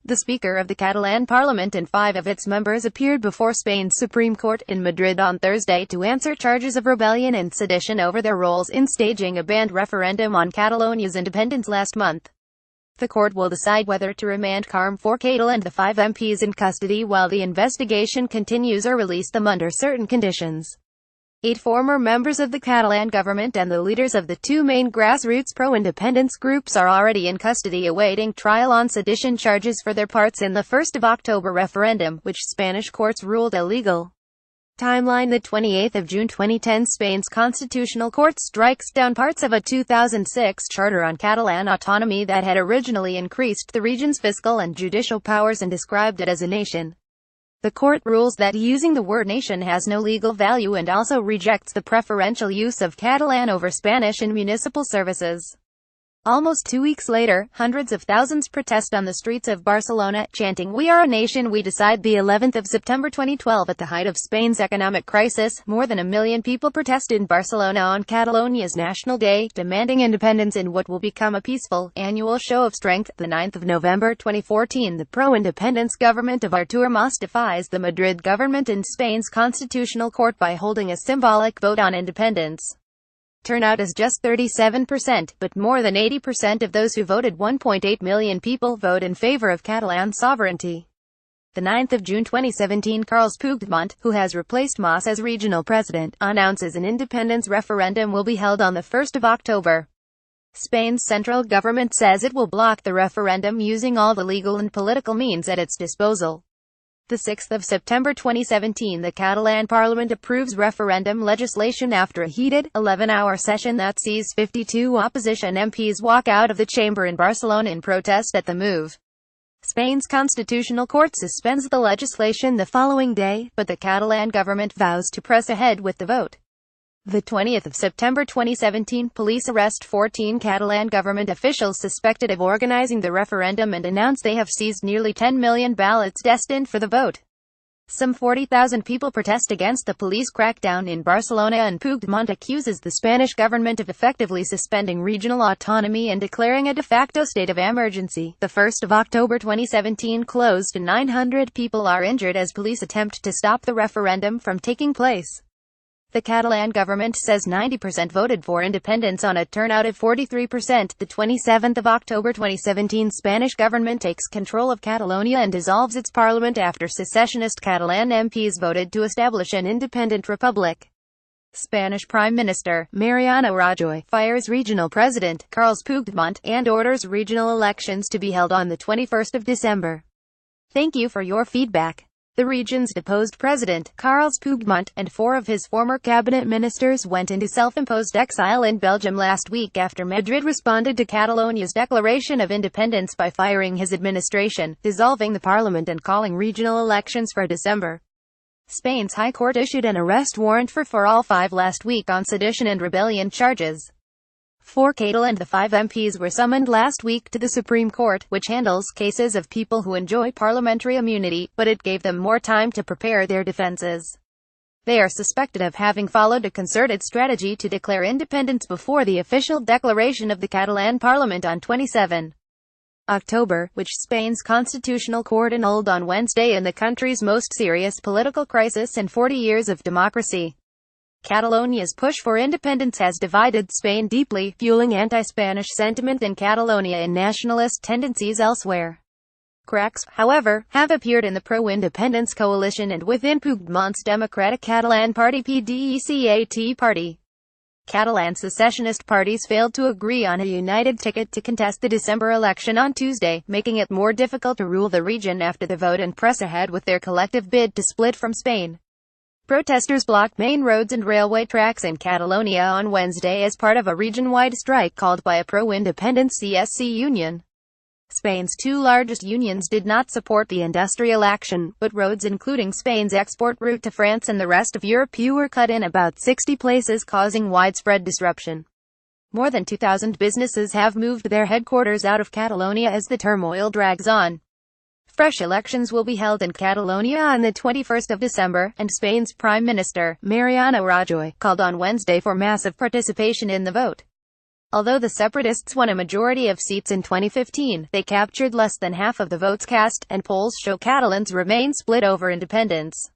The Speaker of the Catalan Parliament and 5 of its members appeared before Spain's Supreme Court in Madrid on Thursday to answer charges of rebellion and sedition over their roles in staging a banned referendum on Catalonia's independence last month. The court will decide whether to remand Carme for Catalan and the 5 MPs in custody while the investigation continues or release them under certain conditions. 8 former members of the Catalan government and the leaders of the 2 main grassroots pro-independence groups are already in custody awaiting trial on sedition charges for their parts in the 1st of October referendum, which Spanish courts ruled illegal. Timeline: the 28th of June 2010, Spain's Constitutional Court strikes down parts of a 2006 charter on Catalan autonomy that had originally increased the region's fiscal and judicial powers and described it as a nation. The court rules that using the word nation has no legal value and also rejects the preferential use of Catalan over Spanish in municipal services. Almost 2 weeks later, hundreds of thousands protest on the streets of Barcelona, chanting, "We are a nation, we decide." The 11th of September 2012, at the height of Spain's economic crisis, more than 1 million people protested in Barcelona on Catalonia's National Day, demanding independence in what will become a peaceful, annual show of strength. The 9th of November 2014, the pro-independence government of Artur Mas defies the Madrid government in Spain's Constitutional Court by holding a symbolic vote on independence. Turnout is just 37%, but more than 80% of those who voted, 1.8 million people, vote in favor of Catalan sovereignty. The 9th of June 2017, Carles Puigdemont, who has replaced Mas as regional president, announces an independence referendum will be held on the 1st of October. Spain's central government says it will block the referendum using all the legal and political means at its disposal. The 6th of September 2017, the Catalan Parliament approves referendum legislation after a heated, 11-hour session that sees 52 opposition MPs walk out of the chamber in Barcelona in protest at the move. Spain's Constitutional Court suspends the legislation the following day, but the Catalan government vows to press ahead with the vote. The 20th of September 2017, police arrest 14 Catalan government officials suspected of organizing the referendum and announce they have seized nearly 10 million ballots destined for the vote. Some 40,000 people protest against the police crackdown in Barcelona, and Puigdemont accuses the Spanish government of effectively suspending regional autonomy and declaring a de facto state of emergency. The 1st of October 2017 closed and 900 people are injured as police attempt to stop the referendum from taking place. The Catalan government says 90% voted for independence on a turnout of 43%. The 27th of October 2017, Spanish government takes control of Catalonia and dissolves its parliament after secessionist Catalan MPs voted to establish an independent republic. Spanish Prime Minister Mariano Rajoy fires regional president Carles Puigdemont and orders regional elections to be held on the 21st of December. Thank you for your feedback. The region's deposed president, Carles Puigdemont, and 4 of his former cabinet ministers went into self-imposed exile in Belgium last week after Madrid responded to Catalonia's declaration of independence by firing his administration, dissolving the parliament and calling regional elections for December. Spain's High Court issued an arrest warrant for all 5 last week on sedition and rebellion charges. 4 Catalan and the 5 MPs were summoned last week to the Supreme Court, which handles cases of people who enjoy parliamentary immunity, but it gave them more time to prepare their defenses. They are suspected of having followed a concerted strategy to declare independence before the official declaration of the Catalan Parliament on 27 October, which Spain's Constitutional Court annulled on Wednesday in the country's most serious political crisis in 40 years of democracy. Catalonia's push for independence has divided Spain deeply, fueling anti-Spanish sentiment in Catalonia and nationalist tendencies elsewhere. Cracks, however, have appeared in the pro-independence coalition and within Puigdemont's Democratic Catalan Party (PDECAT) party. Catalan secessionist parties failed to agree on a united ticket to contest the December election on Tuesday, making it more difficult to rule the region after the vote and press ahead with their collective bid to split from Spain. Protesters blocked main roads and railway tracks in Catalonia on Wednesday as part of a region-wide strike called by a pro-independence CSC union. Spain's 2 largest unions did not support the industrial action, but roads including Spain's export route to France and the rest of Europe were cut in about 60 places, causing widespread disruption. More than 2,000 businesses have moved their headquarters out of Catalonia as the turmoil drags on. Fresh elections will be held in Catalonia on the 21st of December, and Spain's Prime Minister, Mariano Rajoy, called on Wednesday for massive participation in the vote. Although the separatists won a majority of seats in 2015, they captured less than half of the votes cast, and polls show Catalans remain split over independence.